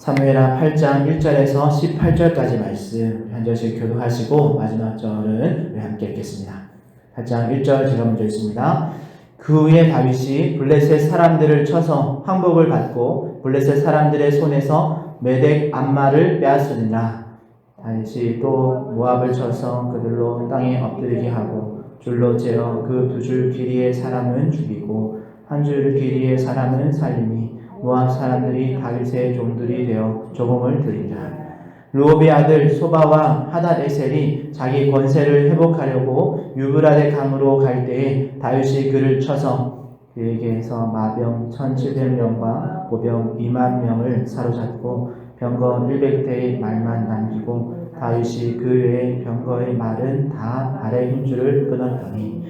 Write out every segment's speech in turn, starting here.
사무엘하 8장 1절에서 18절까지 말씀 한 절씩 교독하시고 마지막 절은 우리 함께 읽겠습니다. 8장 1절 제가 먼저 읽습니다. 그 후에 다윗이 블레셋 사람들을 쳐서 항복을 받고 블레셋 사람들의 손에서 메덱 암마를 빼앗으니라. 다윗이 또 모압을 쳐서 그들로 땅에 엎드리게 하고 줄로 재어 그 두 줄 길이의 사람은 죽이고 한 줄 길이의 사람은 살리니 모압 사람들이 다윗의 종들이 되어 조공을 드리니라. 르홉의 아들 소바와 하닷에셀이 자기 권세를 회복하려고 유브라데 강으로 갈 때에 다윗이 그를 쳐서 그에게서 마병 1700명과 보병 2만 명을 사로잡고 병거 100대의 말만 남기고 다윗이 그 외의 병거의 말은 다 발의 힘줄을 끊었더니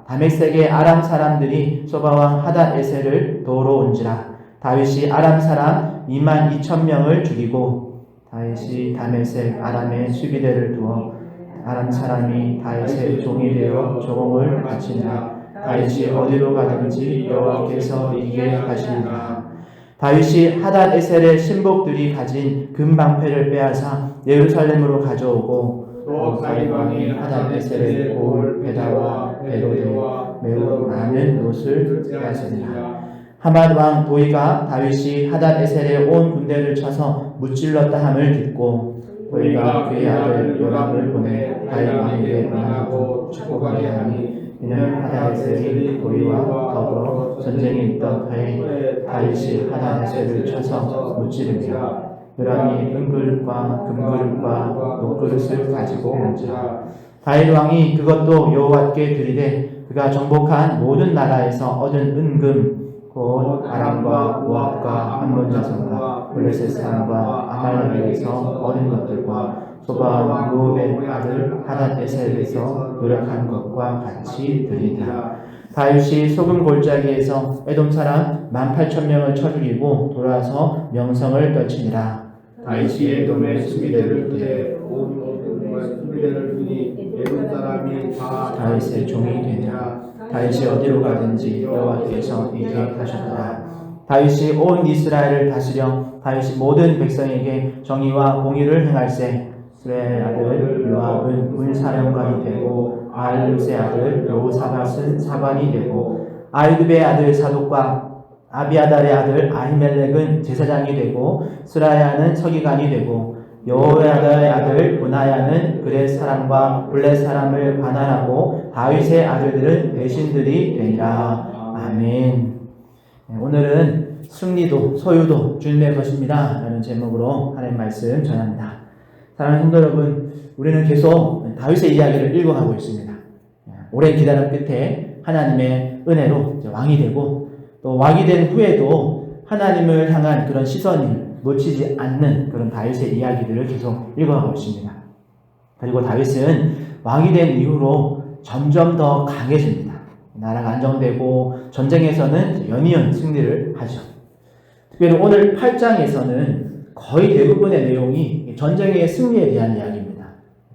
다메섹의 아람 사람들이 소바왕 하닷에셀을 도로 온지라. 다윗이 아람 사람 22,000명을 죽이고 다윗이 다메섹 아람에 수비대를 두어 아람 사람이 다윗의 종이 되어 조공을 바치니라. 다윗이 어디로 가든지 여호와께서 이기게 하시리라. 다윗이 하닷에셀의 신복들이 가진 금방패를 빼앗아 예루살렘으로 가져오고 또 다윗 왕이 하닷에셀의 고을 베다와 베로드와 매우 많은 롯을 빼앗으니라. 하맛 왕 도이가 다윗이 하닷에셀의 온 군대를 쳐서 무찔렀다 함을 듣고 도이가 그의 아들 요람을 보내 다윗 왕에게 명하고 축복하게 하니 이는 하닷에셀이 도이와 더불어 전쟁이 있던 터에 다윗이 하닷에셀을 쳐서 무찌르며 요람이 은그릇과 금그릇과 녹그릇을 가지고 온지라. 다윗 왕이 그것도 여호와께 드리되 그가 정복한 모든 나라에서 얻은 은금 곧 아람과 모압과 암몬 자손과 블레셋 사람과 아말렉에서 얻은 것들과 소바와 르홉의 아들 하닷에셀에서 노력한 것과 같이 드리니라. 다윗이 소금 골짜기에서 에돔 사람 18,000명을 쳐 죽이고 돌아서 명성을 떨치니라. 다윗이 에돔의 수비대를 두되 온 에돔의 수비대를 두니 에돔 사람이 다 다윗의 종이 되니라. 다윗이 어디로 가든지 여호와께서 이기게 하셨더라. 다윗이 온 이스라엘을 다스려 다윗이 모든 백성에게 정의와 공의를 행할세. 스레의 아들 요압은 군사령관이 되고 아할루스의 아들 여호사밧은 사관이 되고 아히두베의 아들 사독과 아비아달의 아들 아히멜렉은 제사장이 되고 스라야는 서기관이 되고 여호야다의 아들 브나야는 그렛 사람과 블렛 사람을 관할하고 다윗의 아들들은 대신들이 되니라. 아멘. 오늘은 승리도 소유도 주님의 것입니다 라는 제목으로 하나님 말씀 전합니다. 사랑하는 성도 여러분, 우리는 계속 다윗의 이야기를 읽어가고 있습니다. 오랜 기다림 끝에 하나님의 은혜로 왕이 되고 또 왕이 된 후에도 하나님을 향한 그런 시선이 놓치지 않는 그런 다윗의 이야기들을 계속 읽어가고 있습니다. 그리고 다윗은 왕이 된 이후로 점점 더 강해집니다. 나라가 안정되고 전쟁에서는 연이은 승리를 하죠. 특별히 오늘 8장에서는 거의 대부분의 내용이 전쟁의 승리에 대한 이야기입니다.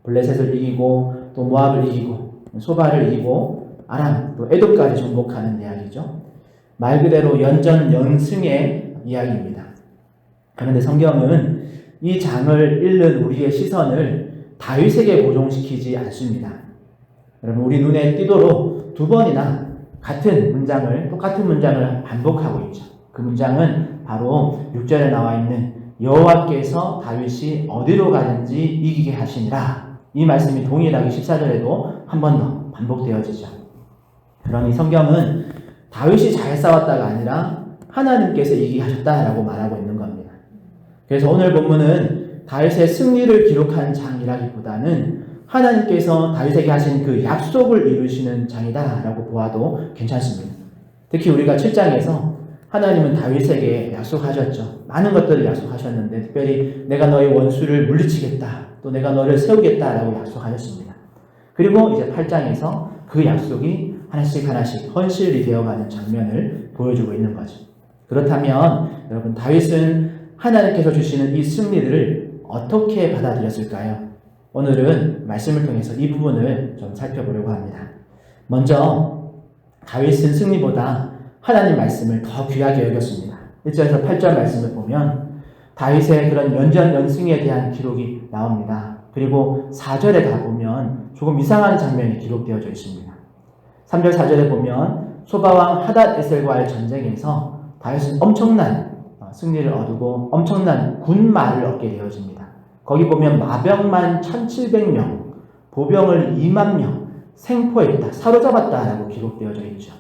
블레셋을 이기고 또 모압을 이기고 소바를 이기고 아람 또 에돔까지 정복하는 이야기죠. 말 그대로 연전연승의 이야기입니다. 그런데 성경은 이 장을 읽는 우리의 시선을 다윗에게 고정시키지 않습니다. 여러분, 우리 눈에 띄도록 두 번이나 똑같은 문장을 반복하고 있죠. 그 문장은 바로 6절에 나와 있는 여호와께서 다윗이 어디로 가든지 이기게 하시니라. 이 말씀이 동일하게 14절에도 한 번 더 반복되어지죠. 그러니 성경은 다윗이 잘 싸웠다가 아니라 하나님께서 이기게 하셨다라고 말하고 있는 겁니다. 그래서 오늘 본문은 다윗의 승리를 기록한 장이라기보다는 하나님께서 다윗에게 하신 그 약속을 이루시는 장이다라고 보아도 괜찮습니다. 특히 우리가 7장에서 하나님은 다윗에게 약속하셨죠. 많은 것들을 약속하셨는데 특별히 내가 너의 원수를 물리치겠다. 또 내가 너를 세우겠다라고 약속하셨습니다. 그리고 이제 8장에서 그 약속이 하나씩 헌실이 되어가는 장면을 보여주고 있는 거죠. 그렇다면 여러분, 다윗은 하나님께서 주시는 이 승리를 어떻게 받아들였을까요? 오늘은 말씀을 통해서 이 부분을 좀 살펴보려고 합니다. 먼저 다윗은 승리보다 하나님 말씀을 더 귀하게 여겼습니다. 1절에서 8절 말씀을 보면 다윗의 그런 연전연승에 대한 기록이 나옵니다. 그리고 4절에 가보면 조금 이상한 장면이 기록되어져 있습니다. 3절 4절에 보면 소바왕 하닷 에셀과의 전쟁에서 다윗은 엄청난 승리를 얻고 엄청난 군마를 얻게 되어집니다. 거기 보면 마병만 1700명, 보병을 2만 명 생포했다, 사로잡았다라고 기록되어져 있죠.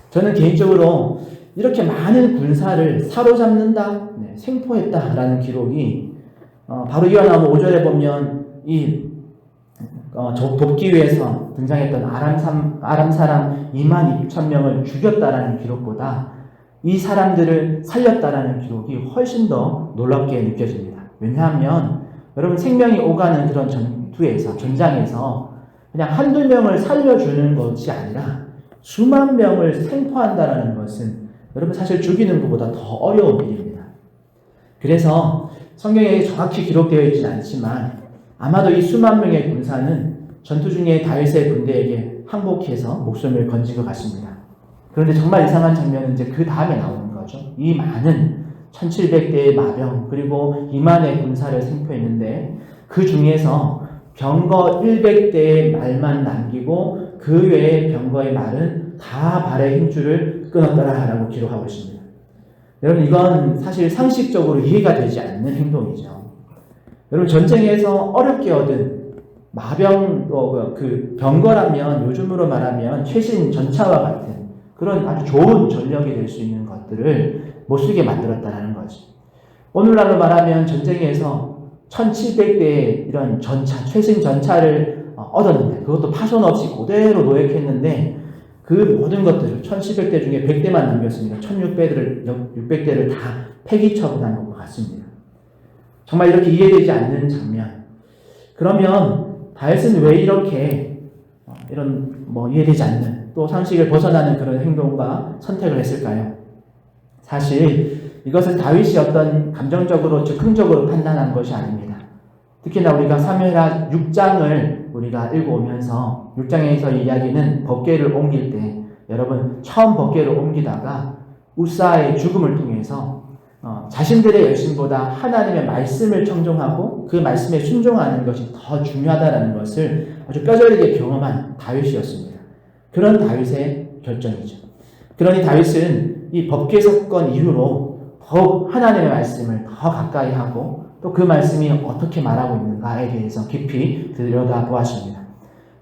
저는 개인적으로 이렇게 많은 군사를 사로잡는다, 생포했다라는 기록이 바로 이어나오는 5절에 보면 이 돕기 위해서 등장했던 아람 사람 2만 2천 명을 죽였다라는 기록보다 이 사람들을 살렸다라는 기록이 훨씬 더 놀랍게 느껴집니다. 왜냐하면 여러분 생명이 오가는 그런 전장에서 그냥 한두 명을 살려주는 것이 아니라 수만 명을 생포한다라는 것은 여러분 사실 죽이는 것보다 더 어려운 일입니다. 그래서 성경에 정확히 기록되어 있지는 않지만 아마도 이 수만 명의 군사는 전투 중에 다윗의 군대에게 항복해서 목숨을 건진 것 같습니다. 그런데 정말 이상한 장면은 이제 그 다음에 나오는 거죠. 이 많은 1700대의 마병 그리고 2만의 군사를 생포했는데 그 중에서 병거 100대의 말만 남기고 그 외의 병거의 말은 다 발의 힘줄을 끊었더라라고 기록하고 있습니다. 여러분 이건 사실 상식적으로 이해가 되지 않는 행동이죠. 여러분 전쟁에서 어렵게 얻은 마병 그 병거라면 요즘으로 말하면 최신 전차와 같은 그런 아주 좋은 전력이 될 수 있는 것들을 못 쓰게 만들었다는 거지. 오늘날로 말하면 전쟁에서 1700대의 이런 전차, 최신 전차를 얻었는데 그것도 파손 없이 그대로 노획했는데 그 모든 것들을 1700대 중에 100대만 남겼습니다. 1600대를 다 폐기 처분한 것과 같습니다. 정말 이렇게 이해되지 않는 장면. 그러면 다윗은 왜 이렇게 이런 이해되지 않는 또 상식을 벗어나는 그런 행동과 선택을 했을까요? 사실 이것은 다윗이 어떤 감정적으로 즉흥적으로 판단한 것이 아닙니다. 특히나 우리가 사무엘하 6장을 우리가 읽어오면서 6장에서 이야기는 법궤를 옮길 때 여러분 처음 법궤를 옮기다가 우사의 죽음을 통해서 자신들의 열심보다 하나님의 말씀을 청종하고 그 말씀에 순종하는 것이 더 중요하다는 것을 아주 뼈저리게 경험한 다윗이었습니다. 그런 다윗의 결정이죠. 그러니 다윗은 이 법궤 사건 이후로 더욱 하나님의 말씀을 더 가까이 하고 또 그 말씀이 어떻게 말하고 있는가에 대해서 깊이 들여다보았습니다.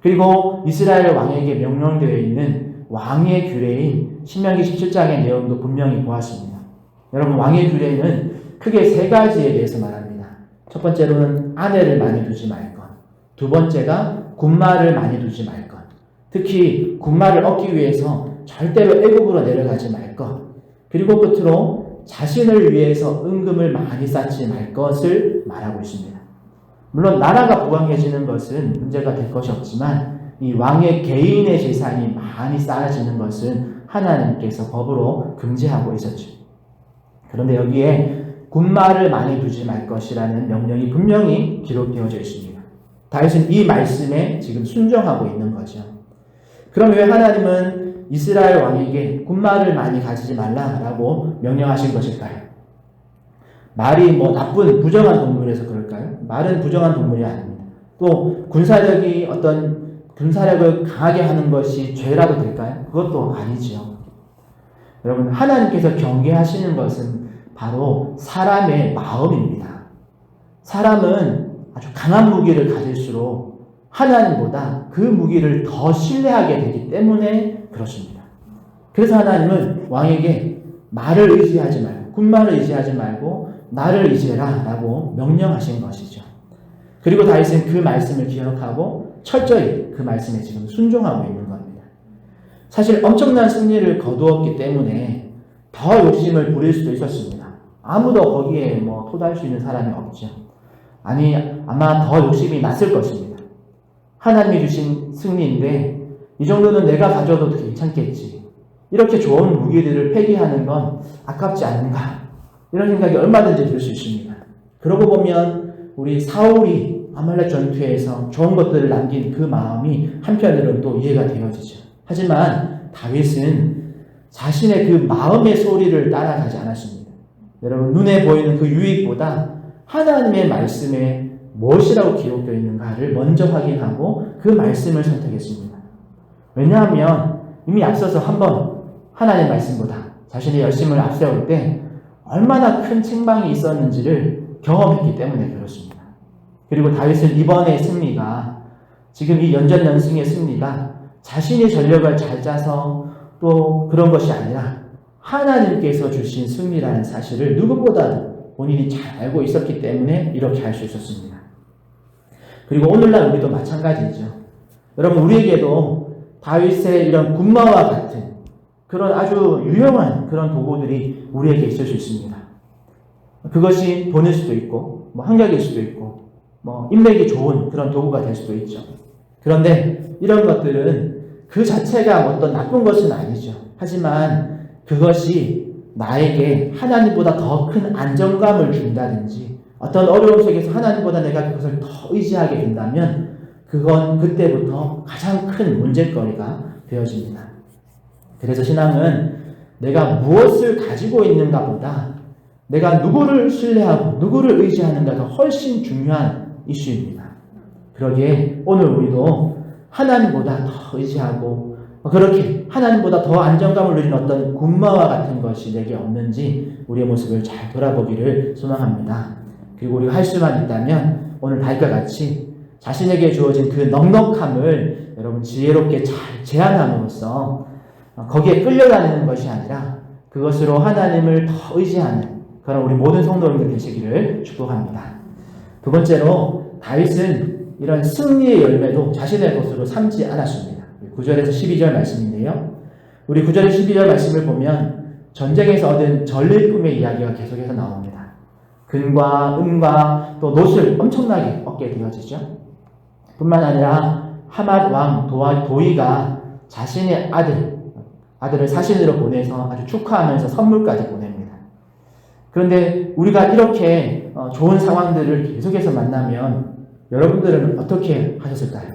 그리고 이스라엘 왕에게 명령되어 있는 왕의 규례인 신명기 17장의 내용도 분명히 보았습니다. 여러분 왕의 규례는 크게 세 가지에 대해서 말합니다. 첫 번째로는 아내를 많이 두지 말 것, 두 번째가 군마를 많이 두지 말 것, 특히 군마를 얻기 위해서 절대로 애굽으로 내려가지 말 것, 그리고 끝으로 자신을 위해서 은금을 많이 쌓지 말 것을 말하고 있습니다. 물론 나라가 부강해지는 것은 문제가 될 것이 없지만 이 왕의 개인의 재산이 많이 쌓아지는 것은 하나님께서 법으로 금지하고 있었죠. 그런데 여기에 군마를 많이 두지 말 것이라는 명령이 분명히 기록되어져 있습니다. 다윗은 이 말씀에 지금 순종하고 있는 거죠. 그럼 왜 하나님은 이스라엘 왕에게 군마를 많이 가지지 말라라고 명령하신 것일까요? 말이 나쁜 부정한 동물에서 그럴까요? 말은 부정한 동물이 아닙니다. 또 군사력을 강하게 하는 것이 죄라도 될까요? 그것도 아니지요. 여러분 하나님께서 경계하시는 것은 바로 사람의 마음입니다. 사람은 아주 강한 무기를 가질수록 하나님보다 그 무기를 더 신뢰하게 되기 때문에 그렇습니다. 그래서 하나님은 왕에게 말을 의지하지 말고 군마를 의지하지 말고 나를 의지해라 라고 명령하신 것이죠. 그리고 다윗은 그 말씀을 기억하고 철저히 그 말씀에 지금 순종하고 있는 겁니다. 사실 엄청난 승리를 거두었기 때문에 더 욕심을 부릴 수도 있었습니다. 아무도 거기에 토달 수 있는 사람이 없죠. 아마 더 욕심이 났을 것입니다. 하나님이 주신 승리인데 이 정도는 내가 가져도 괜찮겠지. 이렇게 좋은 무기들을 폐기하는 건 아깝지 않은가. 이런 생각이 얼마든지 들 수 있습니다. 그러고 보면 우리 사울이 아말렉 전투에서 좋은 것들을 남긴 그 마음이 한편으로는 또 이해가 되어지죠. 하지만 다윗은 자신의 그 마음의 소리를 따라가지 않았습니다. 여러분, 눈에 보이는 그 유익보다 하나님의 말씀에 무엇이라고 기록되어 있는가를 먼저 확인하고 그 말씀을 선택했습니다. 왜냐하면 이미 앞서서 한번 하나님의 말씀보다 자신의 열심을 앞세울 때 얼마나 큰 책망이 있었는지를 경험했기 때문에 그렇습니다. 그리고 다윗은 이번의 승리가, 지금 이 연전연승의 승리가 자신의 전력을 잘 짜서 또 그런 것이 아니라 하나님께서 주신 승리라는 사실을 누구보다도 본인이 잘 알고 있었기 때문에 이렇게 할 수 있었습니다. 그리고 오늘날 우리도 마찬가지죠. 여러분, 우리에게도 다윗의 이런 군마와 같은 그런 아주 유용한 그런 도구들이 우리에게 있을 수 있습니다. 그것이 돈일 수도 있고, 학력일 수도 있고, 인맥이 좋은 그런 도구가 될 수도 있죠. 그런데 이런 것들은 그 자체가 어떤 나쁜 것은 아니죠. 하지만 그것이 나에게 하나님보다 더 큰 안정감을 준다든지 어떤 어려움 속에서 하나님보다 내가 그것을 더 의지하게 된다면 그건 그때부터 가장 큰 문제거리가 되어집니다. 그래서 신앙은 내가 무엇을 가지고 있는가 보다 내가 누구를 신뢰하고 누구를 의지하는가가 훨씬 중요한 이슈입니다. 그러기에 오늘 우리도 하나님보다 더 의지하고 그렇게 하나님보다 더 안정감을 누리는 어떤 군마와 같은 것이 내게 없는지 우리의 모습을 잘 돌아보기를 소망합니다. 그리고 우리가 할 수만 있다면 오늘 다윗과 같이 자신에게 주어진 그 넉넉함을 여러분 지혜롭게 잘 제한함으로써 거기에 끌려다니는 것이 아니라 그것으로 하나님을 더 의지하는 그런 우리 모든 성도님들 되시기를 축복합니다. 두 번째로 다윗은 이런 승리의 열매도 자신의 것으로 삼지 않았습니다. 9절에서 12절 말씀인데요. 우리 9절 12절 말씀을 보면 전쟁에서 얻은 전리품의 이야기가 계속해서 나옵니다. 금과 은과 또 놋을 엄청나게 얻게 되어지죠. 뿐만 아니라 하맛 왕 도이가 자신의 아들을 사신으로 보내서 아주 축하하면서 선물까지 보냅니다. 그런데 우리가 이렇게 좋은 상황들을 계속해서 만나면 여러분들은 어떻게 하셨을까요?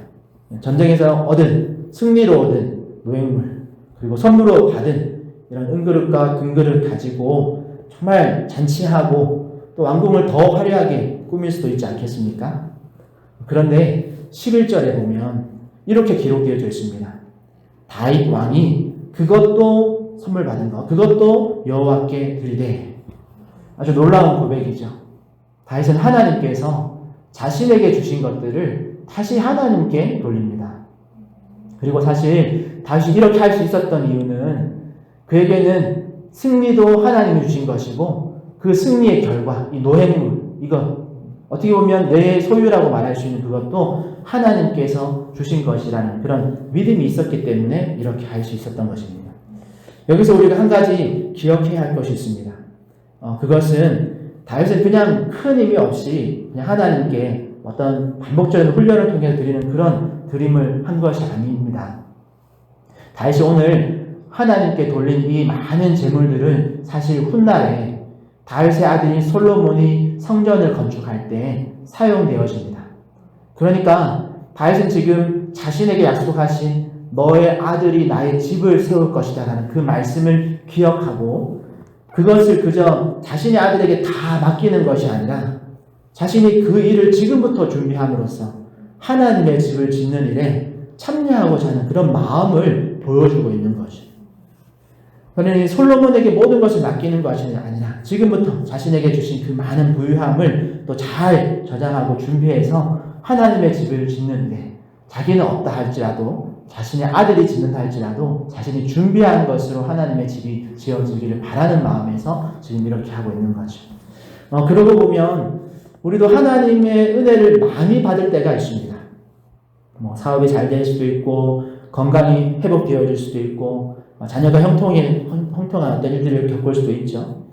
전쟁에서 얻은, 승리로 얻은 노획물, 그리고 선물로 받은 이런 은그릇과 금그릇 가지고 정말 잔치하고 또 왕궁을 더 화려하게 꾸밀 수도 있지 않겠습니까? 그런데 11절에 보면 이렇게 기록되어져 있습니다. 다윗 왕이 그것도 선물 받은 것, 그것도 여호와께 드리되. 아주 놀라운 고백이죠. 다윗은 하나님께서 자신에게 주신 것들을 다시 하나님께 돌립니다. 그리고 사실 다윗이 이렇게 할 수 있었던 이유는 그에게는 승리도 하나님이 주신 것이고 그 승리의 결과, 이 노획물, 이거 어떻게 보면 내 소유라고 말할 수 있는 그것도 하나님께서 주신 것이라는 그런 믿음이 있었기 때문에 이렇게 할 수 있었던 것입니다. 여기서 우리가 한 가지 기억해야 할 것이 있습니다. 그것은 다윗은 그냥 큰 의미 없이 그냥 하나님께 어떤 반복적인 훈련을 통해 드리는 그런 드림을 한 것이 아닙니다. 다윗이 오늘 하나님께 돌린 이 많은 재물들은 사실 훗날에 다윗의 아들인 솔로몬이 성전을 건축할 때 사용되어집니다. 그러니까 다윗은 지금 자신에게 약속하신 너의 아들이 나의 집을 세울 것이다 라는 그 말씀을 기억하고 그것을 그저 자신의 아들에게 다 맡기는 것이 아니라 자신이 그 일을 지금부터 준비함으로써 하나님의 집을 짓는 일에 참여하고자 하는 그런 마음을 보여주고 있는 것이죠. 그러니 솔로몬에게 모든 것을 맡기는 것이 아니라 지금부터 자신에게 주신 그 많은 부유함을 또 잘 저장하고 준비해서 하나님의 집을 짓는데 자기는 없다 할지라도 자신의 아들이 짓는다 할지라도 자신이 준비한 것으로 하나님의 집이 지어지기를 바라는 마음에서 지금 이렇게 하고 있는 거죠. 그러고 보면 우리도 하나님의 은혜를 많이 받을 때가 있습니다. 사업이 잘 될 수도 있고 건강이 회복되어질 수도 있고 자녀가 형통한 어떤 일들을 겪을 수도 있죠.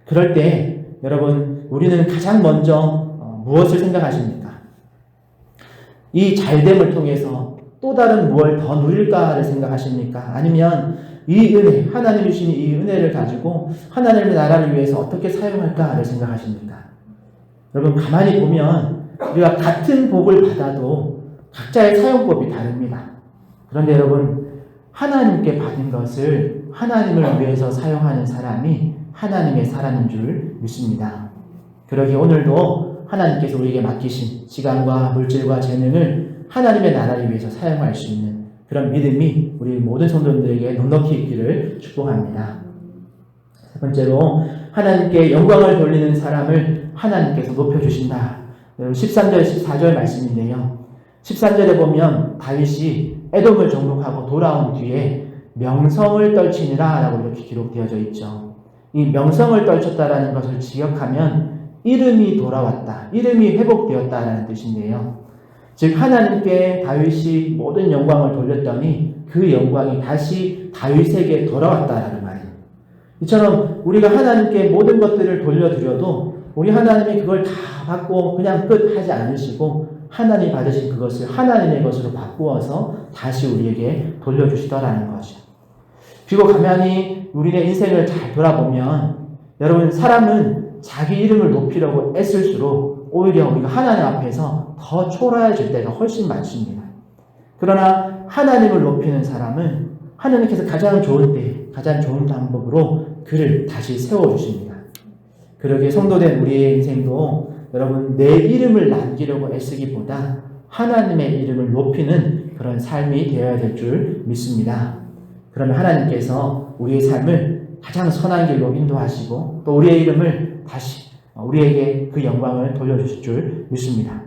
그럴 때 여러분 우리는 가장 먼저 무엇을 생각하십니까? 이 잘됨을 통해서 또 다른 무엇을 더 누릴까를 생각하십니까? 아니면 이 은혜, 하나님이 주신 이 은혜를 가지고 하나님의 나라를 위해서 어떻게 사용할까를 생각하십니까? 여러분 가만히 보면 우리가 같은 복을 받아도 각자의 사용법이 다릅니다. 그런데 여러분 하나님께 받은 것을 하나님을 위해서 사용하는 사람이 하나님의 사람인 줄 믿습니다. 그러기에 오늘도 하나님께서 우리에게 맡기신 시간과 물질과 재능을 하나님의 나라를 위해서 사용할 수 있는 그런 믿음이 우리 모든 성도님들에게 넉넉히 있기를 축복합니다. 세 번째로 하나님께 영광을 돌리는 사람을 하나님께서 높여주신다. 13절, 14절 말씀인데요. 13절에 보면 다윗이 에돔을 정복하고 돌아온 뒤에 명성을 떨치니라 라고 이렇게 기록되어져 있죠. 이 명성을 떨쳤다라는 것을 기억하면 이름이 돌아왔다, 이름이 회복되었다라는 뜻인데요. 즉 하나님께 다윗이 모든 영광을 돌렸더니 그 영광이 다시 다윗에게 돌아왔다라는 말이에요. 이처럼 우리가 하나님께 모든 것들을 돌려드려도 우리 하나님이 그걸 다 받고 그냥 끝 하지 않으시고 하나님이 받으신 그것을 하나님의 것으로 바꾸어서 다시 우리에게 돌려주시더라는 거죠. 그리고 가만히 우리의 인생을 잘 돌아보면 여러분, 사람은 자기 이름을 높이려고 애쓸수록 오히려 우리가 하나님 앞에서 더 초라해질 때가 훨씬 많습니다. 그러나 하나님을 높이는 사람은 하나님께서 가장 좋은 때, 가장 좋은 방법으로 그를 다시 세워주십니다. 그러기에 성도된 우리의 인생도 여러분, 내 이름을 남기려고 애쓰기보다 하나님의 이름을 높이는 그런 삶이 되어야 될 줄 믿습니다. 그러면 하나님께서 우리의 삶을 가장 선한 길로 인도하시고 또 우리의 이름을 다시 우리에게 그 영광을 돌려주실 줄 믿습니다.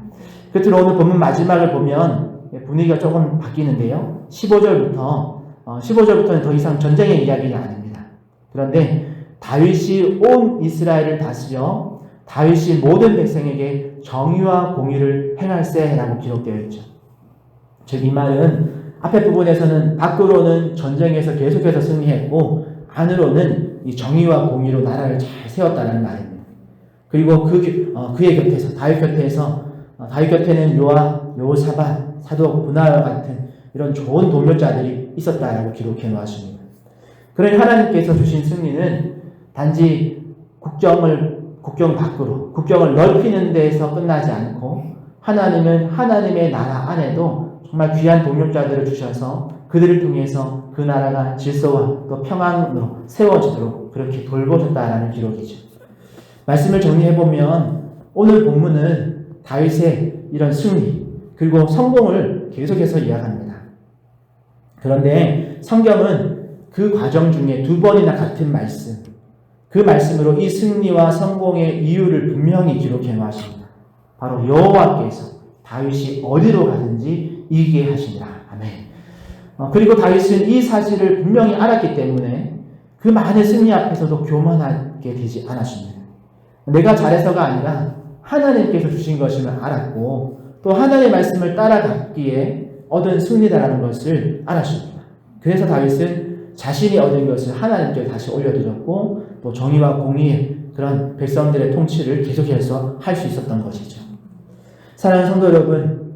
끝으로 오늘 본문 마지막을 보면 분위기가 조금 바뀌는데요. 15절부터는 더 이상 전쟁의 이야기가 아닙니다. 그런데 다윗이 온 이스라엘을 다스려 다윗이 모든 백성에게 정의와 공의를 행할세라고 기록되어 있죠. 즉 이 말은 앞에 부분에서는 밖으로는 전쟁에서 계속해서 승리했고 안으로는 이 정의와 공의로 나라를 잘 세웠다는 말입니다. 그리고 그의 곁에서 다윗 곁에는 요압, 여호사밧, 사독, 분하와 같은 이런 좋은 동료자들이 있었다라고 기록해 놓았습니다. 그러니 하나님께서 주신 승리는 단지 국경 밖으로, 국경을 넓히는 데에서 끝나지 않고 하나님은 하나님의 나라 안에도 정말 귀한 동력자들을 주셔서 그들을 통해서 그 나라가 질서와 또 평안으로 세워지도록 그렇게 돌보셨다라는 기록이죠. 말씀을 정리해보면 오늘 본문은 다윗의 이런 승리 그리고 성공을 계속해서 이야기합니다. 그런데 성경은 그 과정 중에 두 번이나 같은 말씀, 그 말씀으로 이 승리와 성공의 이유를 분명히 기록해 놓으십니다. 바로 여호와께서 다윗이 어디로 가든지 이기게 하시니라. 아멘. 그리고 다윗은 이 사실을 분명히 알았기 때문에 그 많은 승리 앞에서도 교만하게 되지 않았습니다. 내가 잘해서가 아니라 하나님께서 주신 것임을 알았고 또 하나님의 말씀을 따라갔기에 얻은 승리다라는 것을 알았습니다. 그래서 다윗은 자신이 얻은 것을 하나님께 다시 올려드렸고 또 정의와 공의의 그런 백성들의 통치를 계속해서 할 수 있었던 것이죠. 사랑하는 성도 여러분,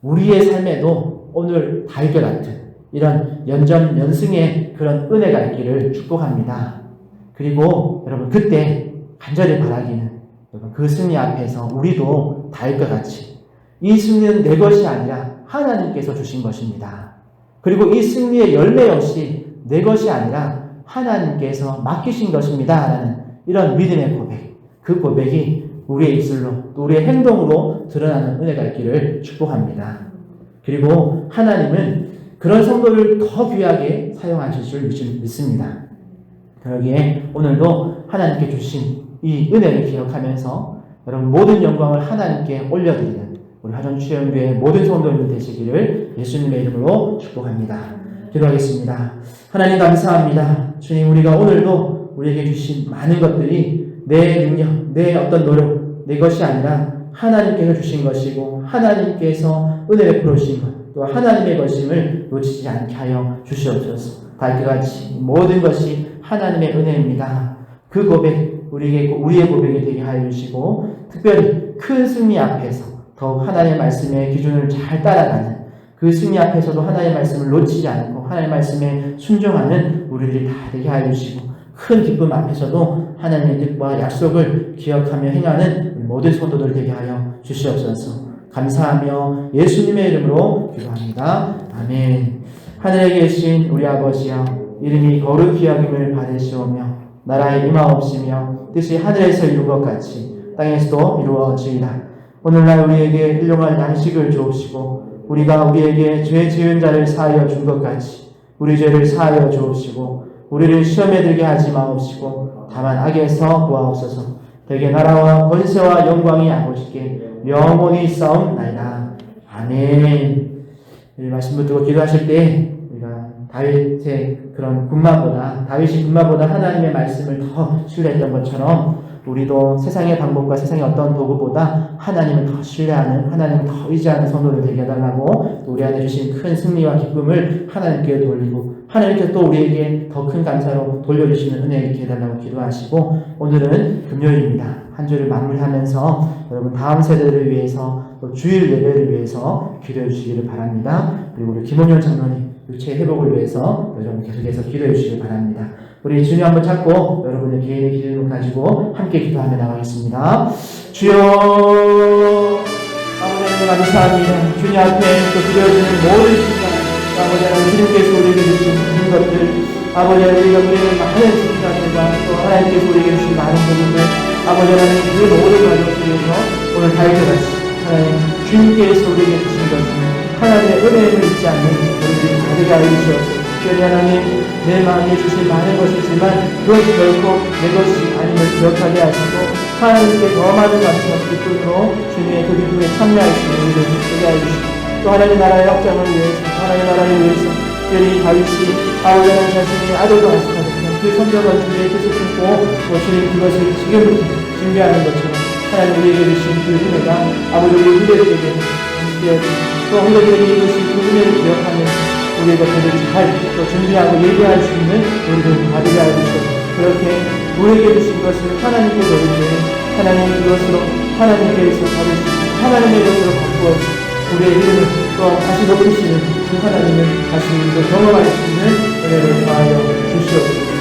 우리의 삶에도 오늘 다윗과 같은 이런 연승의 그런 은혜가 있기를 축복합니다. 그리고 여러분, 그때 간절히 바라기는 여러분, 그 승리 앞에서 우리도 다윗과 같이 이 승리는 내 것이 아니라 하나님께서 주신 것입니다. 그리고 이 승리의 열매 역시 내 것이 아니라 하나님께서 맡기신 것입니다. 라는 이런 믿음의 고백, 그 고백이 우리의 입술로 또 우리의 행동으로 드러나는 은혜가 있기를 축복합니다. 그리고 하나님은 그런 성도를 더 귀하게 사용하실 줄 믿습니다. 그러기에 오늘도 하나님께 주신 이 은혜를 기억하면서 여러분 모든 영광을 하나님께 올려드리는 우리 화전추연교회 모든 성도님들 되시기를 예수님의 이름으로 축복합니다. 기도하겠습니다. 하나님 감사합니다. 주님, 우리가 오늘도 우리에게 주신 많은 것들이 내 능력, 내 어떤 노력, 내 것이 아니라 하나님께서 주신 것이고 하나님께서 은혜 베풀어 주신 것, 또 하나님의 것임을 놓치지 않게 하여 주시옵소서. 달기같이 모든 것이 하나님의 은혜입니다. 그 고백, 우리의 고백이 되게 하여 주시고 특별히 큰 승리 앞에서 더욱 하나님의 말씀의 기준을 잘 따라가는 그 승리 앞에서도 하나님의 말씀을 놓치지 않고 하나님의 말씀에 순종하는 우리들이 다 되게 하여 주시고 큰 기쁨 앞에서도 하나님의 뜻과 약속을 기억하며 행하는 모든 성도들 되게 하여 주시옵소서. 감사하며 예수님의 이름으로 기도합니다. 아멘. 하늘에 계신 우리 아버지여, 이름이 거룩히 여김을 받으시오며 나라의 임하옵시며 뜻이 하늘에서 이룬 것 같이 땅에서도 이루어지이다. 오늘날 우리에게 일용할 양식을 주옵시고 우리가 우리에게 죄 지은 자를 사하여 준 것 같이 우리 죄를 사하여 주옵시고 우리를 시험에 들게 하지 마옵시고 다만 악에서 구하옵소서. 대개 나라와 권세와 영광이 아버지께 영원히 싸움나이다. 아멘. 이 말씀 붙들고 기도하실 때 우리가 다윗이 군마보다 하나님의 말씀을 더 신뢰했던 것처럼 우리도 세상의 방법과 세상의 어떤 도구보다 하나님을 더 신뢰하는, 하나님을 더 의지하는 성도를 되게 해달라고, 또 우리 안에 주신 큰 승리와 기쁨을 하나님께 돌리고 하나님께 또 우리에게 더 큰 감사로 돌려주시는 은혜 있게 해달라고 기도하시고, 오늘은 금요일입니다. 한 주를 마무리하면서 여러분 다음 세대를 위해서 또 주일 예배를 위해서 기도해 주시기를 바랍니다. 그리고 우리 김원현 장로님 육체 회복을 위해서 여러분 계속해서 기도해 주시기 바랍니다. 우리 주님 한번 찾고 여러분의 개인의 기도를 가지고 함께 기도하며 나가겠습니다. 주여, 아버지 하나님 감사합니다. 주님 앞에 또 드려지는 모든 순간, 아버지 하나님 주님께서 우리에게 주신 모든 것들, 아버지 하나님 우리에게 많은 순간들과 또 하나님께서 우리에게 주신 많은 부분들, 아버지 하나님 그 모든 가족 속에서 오늘 다윗같이 하나님 주님께서 우리에게 주신 것은 하나님의 은혜를 잊지 않는 우리들이 가득히 알고 주시옵소서. 특별히 하나님 내 마음에 주신 많은 것이 있지만 그것이 결코 내 것이 아님을 기억하게 하시고 하나님께 더 많은 감사와 기쁨으로 주님의 그 기쁨에 참여할 수 있는 우리를 되게 해주시고, 또 하나님 나라의 확장을 위해서, 하나님 나라를 위해서 특별히 다윗이 아버지 하나님 자신의 아들과 하시거든요. 그 성경을 주님의 뜻을 품고 또 주님 그것을 지금부터 준비하는 것처럼 하나님 우리에게 주신 그 은혜가 아버지 우리 후대들에게 또 후대들에게 이것이 그 은혜를 기억하면서 우리의 것들을 잘 또 준비하고 예배할 수 있는 우리들 받으게 하여 주시옵소서. 그렇게 우리에게 주신 것을 하나님께 드릴 때 하나님 그것으로 하나님께서 받으시고 하나님의 것으로 바꾸어서 우리의 이름을 또 다시 높이시는 그 하나님을 다시 경험할 수 있는 은혜를 더하여 주시옵소서.